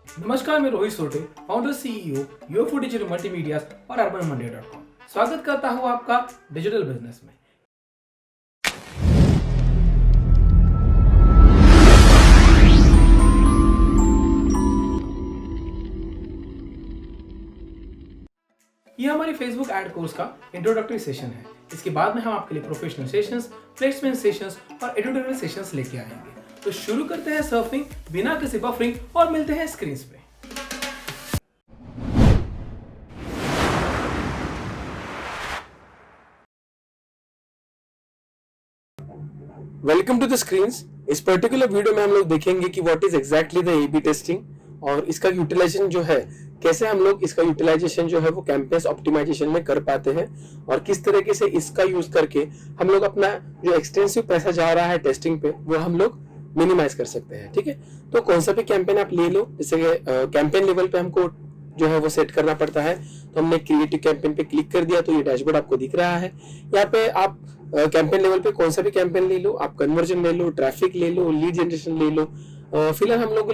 नमस्कार, मैं Rohit Sote, founder CEO UFO digital multimedia और urbanmonday.com। स्वागत करता हूं आपका डिजिटल बिजनेस में। ये हमारी फेसबुक एड कोर्स का इंट्रोडक्टरी सेशन है। इसके बाद में हम आपके लिए प्रोफेशनल सेशंस, प्लेसमेंट सेशंस और एडिटोरियल सेशंस लेके आएंगे। तो शुरू करते हैं सर्फिंग बिना किसी बफरिंग और मिलते हैं स्क्रीन पे। Welcome to the screens. इस पर्टिकुलर वीडियो में हम लोग देखेंगे कि what is exactly the A B testing और इसका यूटिलाइजेशन जो है, कैसे हम लोग इसका यूटिलाइजेशन जो है वो कैंपेन्स ऑप्टिमाइजेशन में कर पाते हैं और किस तरीके से इसका यूज करके हम लोग अपना जो एक्सटेंसिव पैसा जा रहा है टेस्टिंग पे वो हम लोग मिनिमाइज कर सकते हैं। ठीक है, तो कौन सा भी कैंपेन आप ले लो, जैसे कैंपेन लेवल पे हमको जो है वो सेट करना पड़ता है। तो हमने क्रिएटिव कैंपेन पे क्लिक कर दिया तो ये डैशबोर्ड आपको दिख रहा है। यहाँ पे आप कैंपेन लेवल पे कौन सा भी कैंपेन ले लो, आप कन्वर्जन ले लो, ट्रैफिक ले लो, लीड जनरेशन ले लो। फिलहाल हम लोग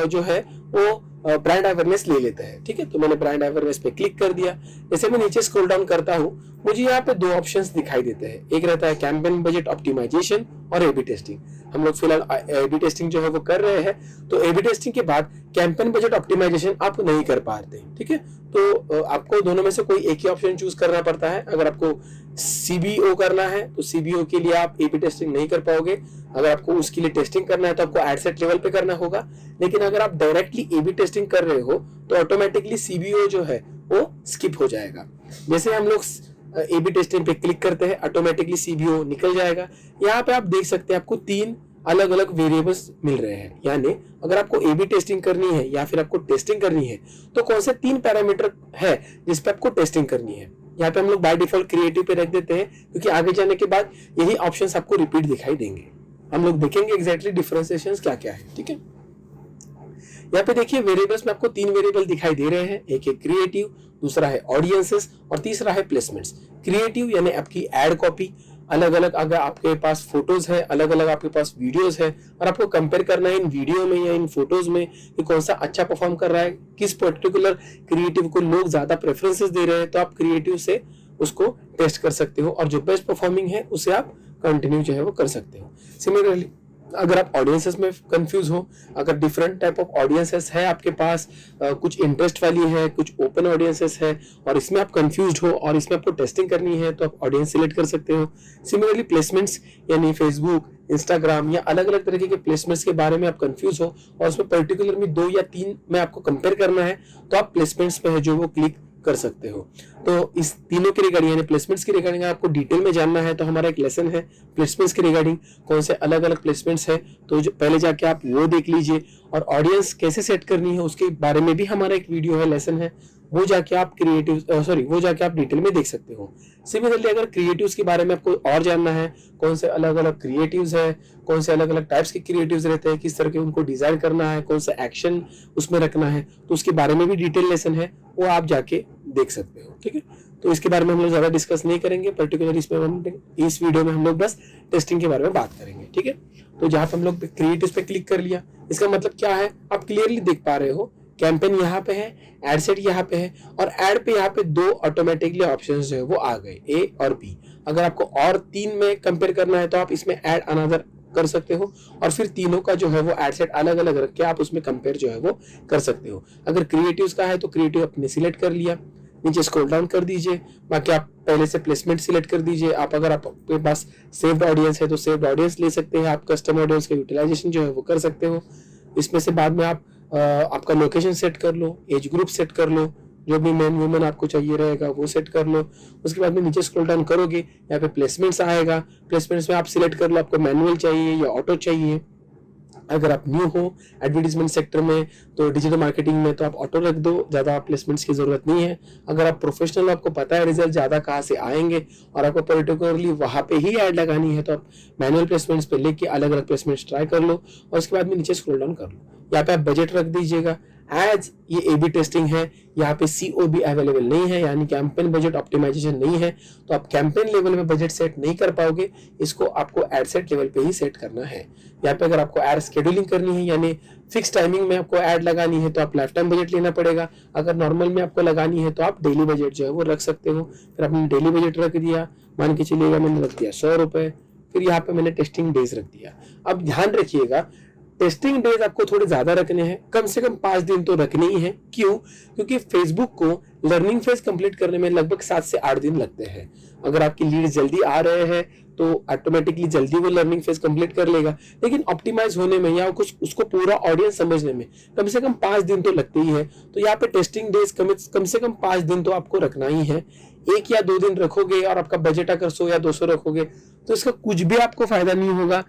जो है वो ब्रांड अवेयरनेस ले लेते हैं। ठीक है, तो मैंने ब्रांड अवेयरनेस पे क्लिक कर दिया। जैसे मैं नीचे स्क्रॉल डाउन करता हूँ, मुझे यहाँ पे दो ऑप्शंस दिखाई देते हैं। एक रहता है कैंपेन बजट ऑप्टिमाइजेशन और एबी टेस्टिंग। हम लोग फिलहाल एबी टेस्टिंग जो है वो कर रहे हैं। तो एबी टेस्टिंग के बाद कैंपेन बजट ऑप्टिमाइजेशन आप नहीं कर पाते। ठीक है, तो आपको दोनों में से कोई एक ही ऑप्शन चूज करना पड़ता है। अगर आपको सीबीओ करना है तो सीबीओ के लिए आप एबी टेस्टिंग नहीं कर पाओगे। अगर आपको उसके लिए टेस्टिंग करना है तो आपको एडसेट लेवल पे करना होगा। लेकिन अगर आप डायरेक्टली एबी टेस्टिंग कर रहे हो तो ऑटोमेटिकली सीबीओ जो है वो स्किप हो जाएगा। जैसे हम लोग एबी टेस्टिंग पे क्लिक करते हैं, ऑटोमेटिकली सीबीओ निकल जाएगा। यहाँ पे आप देख सकते हैं आपको 3 अलग अलग वेरिएबल्स मिल रहे हैं। यानी अगर आपको एबी टेस्टिंग करनी है या फिर आपको टेस्टिंग करनी है तो कौन से 3 पैरामीटर है जिस पे आपको टेस्टिंग करनी है। यहाँ पे हम लोग बाय डिफॉल्ट क्रिएटिव पे रख देते हैं क्योंकि आगे जाने के बाद यही ऑप्शंस आपको रिपीट दिखाई देंगे। हम लोग देखेंगे एग्जैक्टली डिफरेंशिएशंस क्या क्या है। ठीक है, यहाँ पे देखिए वेरिएबल्स में आपको 3 वेरिएबल दिखाई दे रहे हैं। एक है क्रिएटिव, दूसरा है ऑडियंसेस और तीसरा है प्लेसमेंट्स। क्रिएटिव यानी आपकी एड कॉपी, अलग अलग अगर आपके पास फोटोज है, अलग अलग आपके पास वीडियोस है और आपको कंपेयर करना है इन वीडियो में या इन फोटोज में कि कौन सा अच्छा परफॉर्म कर रहा है, किस पर्टिकुलर क्रिएटिव को लोग ज्यादा प्रेफरेंसेस दे रहे हैं, तो आप क्रिएटिव से उसको टेस्ट कर सकते हो और जो बेस्ट परफॉर्मिंग है उसे आप कंटिन्यू जो है वो कर सकते हो। सिमिलरली अगर आप ऑडियंसेस में कंफ्यूज हो, अगर डिफरेंट टाइप ऑफ ऑडियंसेस है आपके पास, कुछ इंटरेस्ट वाली है, कुछ ओपन ऑडियंसेस है और इसमें आप कंफ्यूज हो और इसमें आपको टेस्टिंग करनी है तो आप ऑडियंस सिलेक्ट कर सकते हो। सिमिलरली प्लेसमेंट्स यानी फेसबुक, इंस्टाग्राम या अलग अलग तरीके के प्लेसमेंट्स के बारे में आप कंफ्यूज हो और उसमें पर्टिकुलर में 2 या 3 में आपको कंपेयर करना है तो आप प्लेसमेंट्स पे है जो वो क्लिक कर सकते हो। तो इस तीनों के रिगार्डिंग यानी प्लेसमेंट्स के रिगार्डिंग आपको डिटेल में जानना है तो हमारा एक लेसन है प्लेसमेंट्स के रिगार्डिंग, कौन से अलग अलग प्लेसमेंट्स है तो पहले जाके आप वो देख लीजिए। और ऑडियंस कैसे सेट करनी है उसके बारे में भी हमारा एक वीडियो है, लेसन है, वो जाके आप वो जाके आप डिटेल में देख सकते हो। सिमिलरली अगर क्रिएटिव्स के बारे में आपको और जानना है, कौन से अलग अलग क्रिएटिव्स है, कौन से अलग अलग टाइप्स के क्रिएटिव्स रहते हैं, किस तरह के उनको डिजाइन करना है, कौन सा एक्शन उसमें रखना है, तो उसके बारे में भी डिटेल लेसन है, वो आप जाके देख सकते हो। ठीक है, तो इसके बारे में हम लोग ज्यादा डिस्कस नहीं करेंगे पर्टिकुलर इस वीडियो में हम लोग बस टेस्टिंग के बारे में बात करेंगे। ठीक है, तो जहां पर हम लोग क्रिएटिव्स पे क्लिक कर लिया, इसका मतलब क्या है आप क्लियरली देख पा रहे हो। कैंपेन यहाँ पे है, एड सेट यहाँ पे है और एड पे यहाँ पे 2 ऑटोमेटिकली ऑप्शंस जो है वो आ गए, ए और बी। अगर आपको और 3 में कंपेयर करना है तो आप इसमें ऐड अनदर कर सकते हो और फिर तीनों का जो है वो एड सेट अलग अलग रख के आप उसमें कंपेयर जो है वो कर सकते हो। अगर क्रिएटिव्स का है तो क्रिएटिव अपने सिलेक्ट कर लिया, नीचे स्क्रॉल डाउन कर दीजिए, बाकी आप पहले से प्लेसमेंट सिलेक्ट कर दीजिए। आप अगर आपके पास सेव्ड ऑडियंस है तो सेव्ड ऑडियंस ले सकते हैं, आप कस्टम ऑडियंस का यूटिलाइजेशन जो है वो कर सकते हो। इसमें से बाद में आप आपका लोकेशन सेट कर लो, एज ग्रुप सेट कर लो, जो भी मैन वुमेन आपको चाहिए रहेगा वो सेट कर लो। उसके बाद में नीचे स्क्रॉल डाउन करोगे, यहाँ पे प्लेसमेंट्स आएगा, प्लेसमेंट्स में आप सिलेक्ट कर लो आपको मैनुअल चाहिए या ऑटो चाहिए। अगर आप न्यू हो एडवर्टीजमेंट सेक्टर में तो डिजिटल मार्केटिंग में तो आप ऑटो रख दो, ज़्यादा प्लेसमेंट्स की ज़रूरत नहीं है। अगर आप प्रोफेशनल, आपको पता है रिजल्ट ज़्यादा कहाँ से आएंगे और आपको पर्टिकुलरली वहाँ पे ही ऐड लगानी है तो आप मैनुअल प्लेसमेंट्स पे लेके अलग अलग प्लेसमेंट्स ट्राई कर लो और उसके बाद में नीचे स्क्रॉल डाउन कर लो। यहाँ पे आप बजट रख दीजिएगा, एज ये ए बी टेस्टिंग है, यहाँ पे COB अवेलेबल नहीं है, यानी कैंपेन बजट ऑप्टिमाइजेशन नहीं है, तो आप कैंपेन लेवल में बजट सेट नहीं कर पाओगे, इसको आपको एड सेट लेवल पे ही सेट करना है। यहाँ पे अगर आपको एड शेड्यूलिंग करनी है, यानी फिक्स टाइमिंग में आपको एड लगानी है, तो आप लाइफ टाइम बजट लेना पड़ेगा। अगर नॉर्मल में आपको लगानी है तो आप डेली बजट जो है वो रख सकते हो। फिर आपने डेली बजट रख दिया, मान के चलिएगा मैंने रख दिया 100 रुपए, फिर यहाँ पे मैंने टेस्टिंग डेज रख दिया। अब ध्यान रखिएगा, टेस्टिंग डेज आपको थोड़े ज्यादा रखने हैं, कम से कम 5 दिन तो रखने ही है। क्यों? क्योंकि फेसबुक को लर्निंग फेज कंप्लीट करने में लगभग 7 से 8 दिन लगते हैं। अगर आपकी लीड जल्दी आ रहे हैं तो ऑटोमेटिकली जल्दी वो लर्निंग फेज कंप्लीट कर लेगा, लेकिन ऑप्टिमाइज होने में या कुछ उसको पूरा ऑडियंस समझने में कम से कम 5 दिन तो लगते ही है। तो यहाँ पे टेस्टिंग डेज कम से कम 5 दिन तो आपको रखना ही है। 1 या 2 दिन रखोगे और आपका बजट अगर 100 या 200 रखोगे तो इसका कुछ भी आपको फायदा नहीं होगा।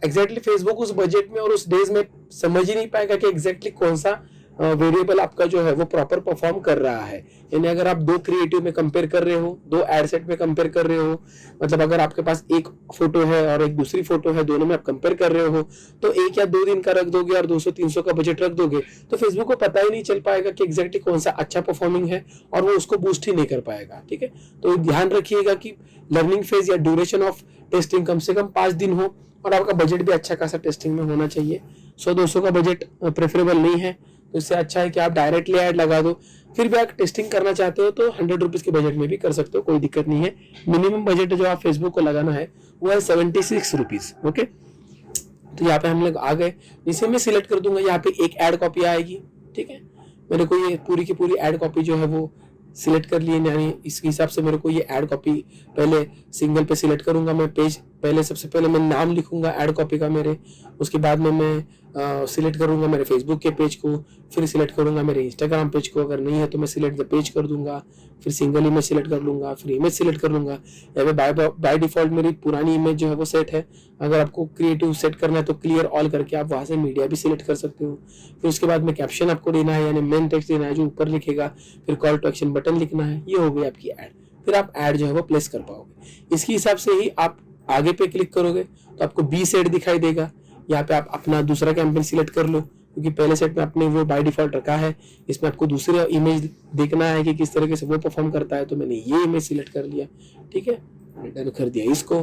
एग्जैक्टली फेसबुक उस बजट में और उस डेज में समझ ही नहीं पाएगा कि एग्जैक्टली कौन सा वेरिएबल आपका जो है वो प्रॉपर परफॉर्म कर रहा है। यानी अगर आप 2 क्रिएटिव में कंपेयर कर रहे हो, 2 एड सेट में कंपेयर कर रहे हो, मतलब अगर आपके पास एक फोटो है और एक दूसरी फोटो है, दोनों में आप कंपेयर कर रहे हो, तो 1 या 2 दिन का रख दोगे और 200-300 का बजट रख दोगे तो फेसबुक को पता ही नहीं चल पाएगा कि एग्जैक्टली कौन सा अच्छा परफॉर्मिंग है और वो उसको बूस्ट ही नहीं कर पाएगा। ठीक है, तो ध्यान रखिएगा कि लर्निंग फेज या ड्यूरेशन ऑफ टेस्टिंग कम से कम 5 दिन हो और आपका बजट भी अच्छा खासा टेस्टिंग में होना चाहिए। 100-200 का बजट प्रेफरेबल नहीं है, तो इससे अच्छा है कि आप डायरेक्टली ऐड लगा दो। फिर भी आप टेस्टिंग करना चाहते हो तो 100 रुपीज के बजट में भी कर सकते हो, कोई दिक्कत नहीं है। मिनिमम बजट जो आप फेसबुक को लगाना है वो है 76 रुपीज। ओके, तो यहाँ पे हम लोग आ गए, इसे मैं सिलेक्ट कर दूंगा, यहाँ पे एक एड कॉपी आएगी। ठीक है, मेरे को ये पूरी की पूरी एड कॉपी जो है वो सिलेक्ट कर लिए, यानी इसके हिसाब से मेरे को ये एड कॉपी पहले सिंगल पे सिलेक्ट करूंगा। मैं पेज पहले सबसे पहले मैं नाम लिखूंगा एड कॉपी का मेरे, उसके बाद में मैं सिलेक्ट करूंगा मेरे फेसबुक के पेज को, फिर सिलेक्ट करूंगा मेरे इंस्टाग्राम पेज को, अगर नहीं है तो मैं सिलेक्ट द पेज कर दूंगा, फिर सिंगल इमेज सिलेक्ट कर लूंगा, फिर इमेज सिलेक्ट कर लूंगा। यहाँ पे बाय डिफॉल्ट मेरी पुरानी इमेज जो है वो सेट है। अगर आपको क्रिएटिव सेट करना है तो क्लियर ऑल करके आप वहां से मीडिया भी सिलेक्ट कर सकते हो। फिर उसके बाद में कैप्शन आपको देना है, यानी मेन टेक्स्ट देना है जो ऊपर लिखेगा, फिर कॉल टू एक्शन बटन लिखना है। ये हो गई आपकी ऐड, फिर आप ऐड जो है वो प्लेस कर पाओगे। इसके हिसाब से ही आप आगे पे क्लिक करोगे तो आपको बी सेट दिखाई देगा। यहाँ पे आप अपना दूसरा कैंपेन सिलेक्ट कर लो, क्योंकि पहले सेट में आपने वो बाय डिफॉल्ट रखा है। इसमें आपको दूसरा इमेज देखना है कि किस तरीके से वो परफॉर्म करता है, तो मैंने ये इमेज सिलेक्ट कर लिया। ठीक है, डन कर दिया इसको।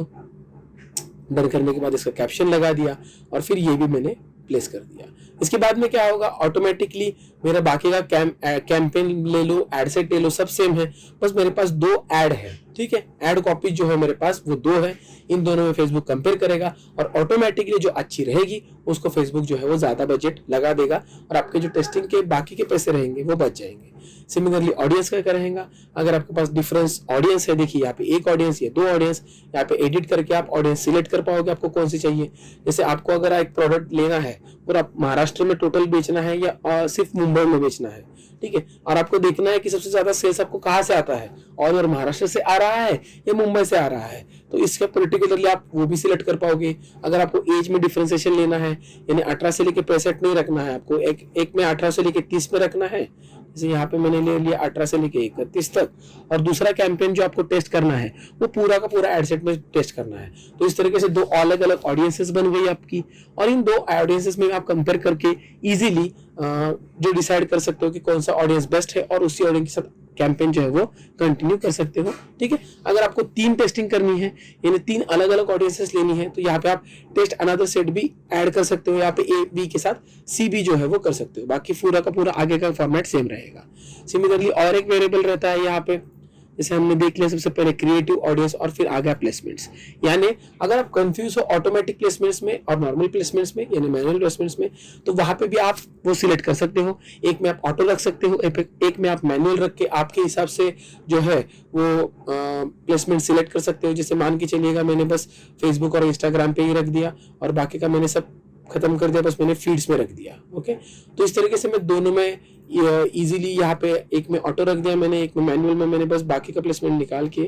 डन करने के बाद इसका कैप्शन लगा दिया और फिर ये भी मैंने प्लेस कर दिया। इसके बाद में क्या होगा, ऑटोमेटिकली मेरा बाकी का कैंपेन ले लो, एड सेट ले लो, सब सेम है, बस मेरे पास 2 ऐड है। ठीक है, ऐड कॉपी जो है मेरे पास वो 2 है। इन दोनों में फेसबुक कंपेयर करेगा और ऑटोमेटिकली जो अच्छी रहेगी उसको फेसबुक जो है वो ज्यादा बजट लगा देगा और आपके जो टेस्टिंग के बाकी के पैसे रहेंगे वो बच जाएंगे। सिमिलरली ऑडियंस का रहेगा, अगर आपके पास डिफरेंस ऑडियंस है, देखिए यहाँ पे 1 ऑडियंस या 2 ऑडियंस, यहाँ पे एडिट करके आप ऑडियंस सिलेक्ट कर पाओगे आपको कौन सी चाहिए। जैसे आपको अगर एक प्रोडक्ट लेना है और आप महाराष्ट्र में टोटल बेचना है या सिर्फ मुंबई में बेचना है, ठीक है, और आपको देखना है कि सबसे ज्यादा सेल्स आपको कहाँ से आता है, और महाराष्ट्र से आ रहा है या मुंबई से आ रहा है, तो इसका पर्टिकुलरली आप वो भी सिलेक्ट कर पाओगे। अगर आपको एज में डिफरेंशिएशन लेना है, यानी 18 से लेके 65 नहीं रखना है आपको, एक में 18 से लेके 30 में रखना है। जैसे यहाँ पे मैंने ले लिया 18 से लेके 31 तक, और दूसरा कैंपेन जो आपको टेस्ट करना है वो पूरा का पूरा एड सेट में टेस्ट करना है। तो इस तरीके से 2 अलग अलग ऑडियंसेस बन गई आपकी, और इन 2 ऑडियंसेस में आप कंपेयर करके इजीली जो डिसाइड कर सकते हो कि कौन सा ऑडियंस बेस्ट है और उसी ऑडियंस के साथ कैंपेन जो है वो कंटिन्यू कर सकते हो। ठीक है, अगर आपको 3 टेस्टिंग करनी है, यानी 3 अलग अलग ऑडियंसेस लेनी है, तो यहाँ पे आप टेस्ट अनदर सेट भी ऐड कर सकते हो। यहाँ पे ए बी के साथ सी भी जो है वो कर सकते हो, बाकी पूरा का पूरा आगे का फॉर्मेट सेम रहेगा। सिमिलरली और एक वेरिएबल रहता है यहाँ पे, जैसे हमने देख लिया सबसे पहले क्रिएटिव ऑडियंस और फिर आ गया प्लेसमेंट्स। यानी अगर आप कंफ्यूज हो ऑटोमेटिक प्लेसमेंट्स में और नॉर्मल प्लेसमेंट्स में, यानी मैनुअल प्लेसमेंट्स में, तो वहां पे भी आप वो सिलेक्ट कर सकते हो। एक में आप ऑटो रख सकते हो, एक में आप मैनुअल रख के आपके हिसाब से जो है वो प्लेसमेंट सिलेक्ट कर सकते हो। जैसे मान के चलिएगा मैंने बस फेसबुक और इंस्टाग्राम पे ही रख दिया और बाकी का मैंने सब खत्म कर दिया, बस मैंने फीड्स में रख दिया। ओके, तो इस तरीके से मैं दोनों में इजीली यहाँ पे एक में ऑटो रख दिया मैंने, एक में मैनुअल में मैंने बस बाकी का प्लेसमेंट निकाल के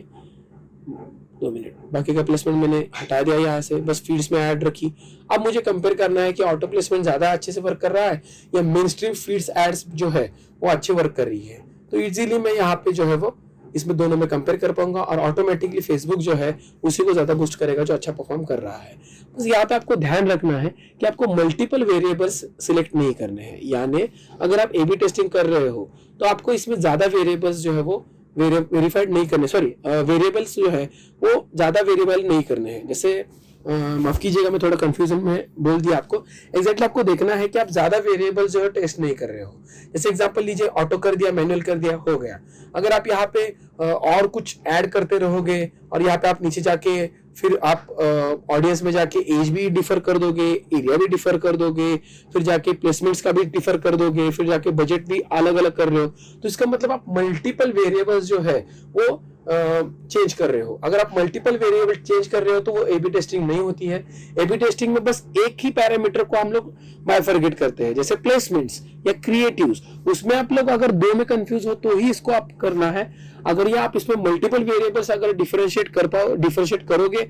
2 मिनट बाकी का प्लेसमेंट मैंने हटा दिया यहाँ से, बस फीड्स में ऐड रखी। अब मुझे कंपेयर करना है कि ऑटो प्लेसमेंट ज्यादा अच्छे से वर्क कर रहा है या मेन स्ट्रीम फीड्स एड्स जो है वो अच्छे वर्क कर रही है। तो इजीली मैं यहाँ पे जो है वो इसमें दोनों में कंपेयर कर पाऊंगा और ऑटोमेटिकली फेसबुक जो है उसी को ज़्यादा बूस्ट करेगा जो अच्छा परफॉर्म कर रहा है। बस यहाँ पे आपको ध्यान रखना है कि आपको मल्टीपल वेरिएबल्स सिलेक्ट नहीं करने हैं, यानी अगर आप ए बी टेस्टिंग कर रहे हो तो आपको इसमें ज़्यादा वेरिएबल्स जो है वो वेरीफाइड नहीं करने, सॉरी वेरिएबल्स जो है वो ज़्यादा वेरिएबल नहीं करने हैं। जैसे माफ कीजिएगा मैं थोड़ा कंफ्यूजन में बोल दिया आपको। एग्जैक्टली आपको देखना है कि आप ज्यादा वेरिएबल जो है टेस्ट नहीं कर रहे हो। जैसे एग्जांपल लीजिए, ऑटो कर दिया, मैनुअल कर दिया, हो गया। अगर आप यहाँ पे और कुछ ऐड करते रहोगे और यहाँ पे आप नीचे जाके फिर आप ऑडियंस में जाके एज भी डिफर कर दोगे, एरिया भी डिफर कर दोगे, फिर जाके प्लेसमेंट्स का भी डिफर कर दोगे, फिर जाके बजट भी अलग अलग कर रहे हो, तो इसका मतलब आप मल्टीपल वेरिएबल्स जो है वो चेंज कर रहे हो। अगर आप मल्टीपल वेरिएबल चेंज कर रहे हो तो वो ए बी टेस्टिंग नहीं होती है। ए बी टेस्टिंग में बस एक ही पैरामीटर को हम लोग बाइफरगेट करते हैं, जैसे प्लेसमेंट्स या क्रिएटिव्स, उसमें आप लोग अगर दो में कंफ्यूज हो तो ही इसको आप करना है। अगर ये आप इसमें मल्टीपल वेरिएबल्स अगर डिफरेंशिएट करोगे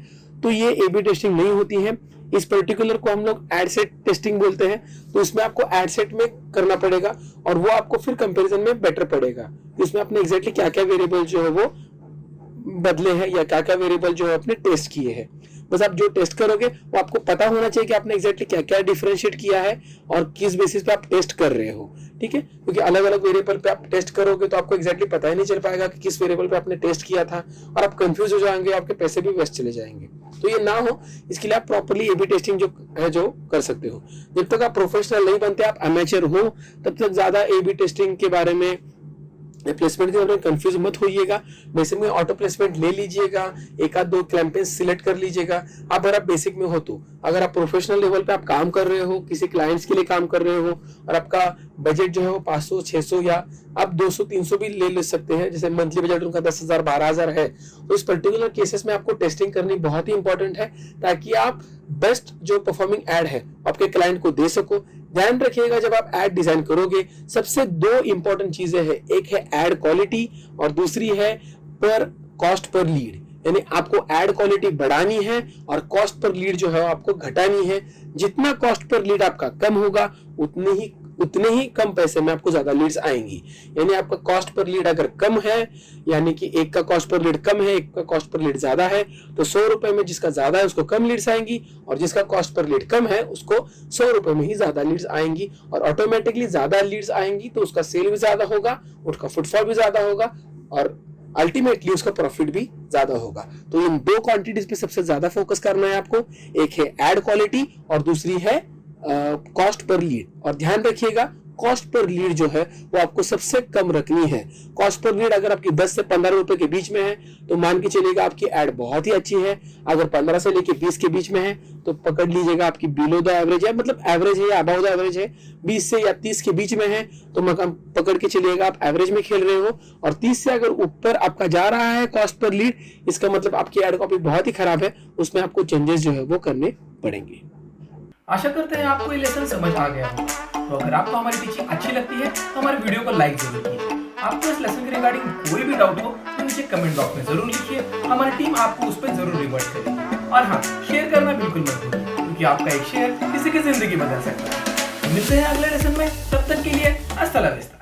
तो ये ए बी टेस्टिंग नहीं होती है। इस पर्टिकुलर को हम लोग एड सेट टेस्टिंग बोलते हैं, तो इसमें आपको एड सेट में करना पड़ेगा और वो आपको फिर कंपैरिजन में बेटर पड़ेगा। इसमें आपने एग्जैक्टली क्या क्या वेरिएबल जो है वो बदले हैं या क्या क्या वेरिएबल जो है आपने टेस्ट किए हैं। बस आप जो टेस्ट करोगे वो आपको पता होना चाहिए कि आपने एग्जैक्टली क्या क्या डिफरेंशिएट किया है और किस बेसिस पे आप टेस्ट कर रहे हो, ठीक है। क्योंकि अलग अलग वेरिएबल पे आप टेस्ट करोगे तो आपको एग्जैक्टली पता ही नहीं चल पाएगा कि किस वेरिएबल पे आपने टेस्ट किया था और आप कंफ्यूज हो जाएंगे, आपके पैसे भी वेस्ट चले जाएंगे। तो ये ना हो, इसके लिए आप प्रॉपर्ली ए बी टेस्टिंग जो है जो कर सकते हो। जब तक आप प्रोफेशनल नहीं बनते, आप अमेचर हो, तब तक ज्यादा ए बी टेस्टिंग के बारे में, प्लेसमेंट के बारे में कंफ्यूज मत होइएगा। बेसिक में ऑटो प्लेसमेंट ले लीजिएगा, एक आध दो कैंपेन सिलेक्ट कर लीजिएगा। अगर आप बेसिक में हो तो, अगर आप प्रोफेशनल लेवल पे आप काम कर रहे हो, किसी क्लाइंट्स के लिए काम कर रहे हो और आपका बजट जो है वो 500 600 या आप 200 300 भी ले सकते हैं, जैसे मंथली बजट उनका 10,000 12,000 है, तो इस पर्टिकुलर केसेस में आपको टेस्टिंग करनी बहुत ही इंपॉर्टेंट है ताकि आप बेस्ट जो परफॉर्मिंग एड है आपके क्लाइंट को दे सको। ध्यान रखिएगा जब आप एड डिजाइन करोगे, सबसे दो इंपॉर्टेंट चीजें हैं, एक है एड क्वालिटी और दूसरी है पर कॉस्ट पर लीड। यानी आपको एड क्वालिटी बढ़ानी है और कॉस्ट पर लीड जो है आपको घटानी है। जितना कॉस्ट पर लीड आपका कम होगा उतने ही कम पैसे में आपको ज्यादा लीड्स आएंगी। यानी आपका कॉस्ट पर लीड अगर कम है, यानी कि एक का कॉस्ट पर लीड कम है, एक का कॉस्ट पर लीड ज्यादा है, तो 100 रुपए में जिसका ज्यादा है उसको कम लीड्स आएंगी और जिसका कॉस्ट पर लीड कम है उसको 100 रुपए में ही ज्यादा लीड्स आएंगी। और ऑटोमेटिकली ज्यादा लीड्स आएंगी तो उसका सेल भी ज्यादा होगा, उसका फुटफॉल भी ज्यादा होगा और अल्टीमेटली उसका प्रॉफिट भी ज्यादा होगा। तो इन दो क्वांटिटीज पे सबसे ज्यादा फोकस करना है आपको, एक है एड क्वालिटी और दूसरी है कॉस्ट पर लीड। और ध्यान रखिएगा कॉस्ट पर लीड जो है वो आपको सबसे कम रखनी है। कॉस्ट पर लीड अगर आपकी 10 से 15 रुपए के बीच में है तो मान के चलिएगा आपकी एड बहुत ही अच्छी है। अगर 15 से लेके 20 के बीच में है तो पकड़ लीजिएगा आपकी बिलो द एवरेज है, मतलब एवरेज है या अबव द एवरेज है। 20 से या 30 के बीच में है तो पकड़ के चलिएगा आप एवरेज में खेल रहे हो। और 30 से अगर ऊपर आपका जा रहा है कॉस्ट पर लीड, इसका मतलब आपकी एड कॉपी बहुत ही खराब है, उसमें आपको चेंजेस जो है वो करने पड़ेंगे। आशा करते हैं आपको ये लेसन समझ आ गया होगा। तो अगर आपको हमारी टीचिंग अच्छी लगती है तो हमारे वीडियो को लाइक जरूर कीजिए। आपको इस लेसन के रिगार्डिंग कोई भी डाउट हो तो नीचे कमेंट बॉक्स में जरूर लिखिए, हमारी टीम आपको उस पर जरूर रिवर्ट करेगी। और हाँ, शेयर करना बिल्कुल मत भूलिए क्योंकि आपका एक शेयर किसी की जिंदगी बदल सकता है। मिलते हैं अगले लेसन में, तब तक के लिए हasta la vista।